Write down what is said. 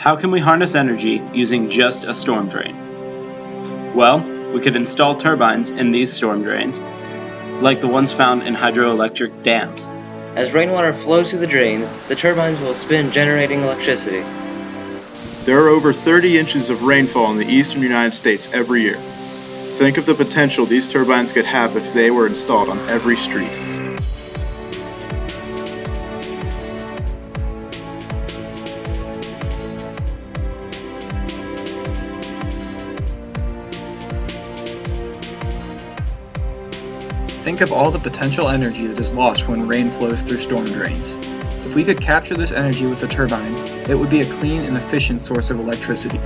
How can we harness energy using just a storm drain? Well, we could install turbines in these storm drains, like the ones found in hydroelectric dams. As rainwater flows through the drains, the turbines will spin, generating electricity. There are over 30 inches of rainfall in the eastern United States every year. Think of the potential these turbines could have if they were installed on every street. Think of all the potential energy that is lost when rain flows through storm drains. If we could capture this energy with a turbine, it would be a clean and efficient source of electricity.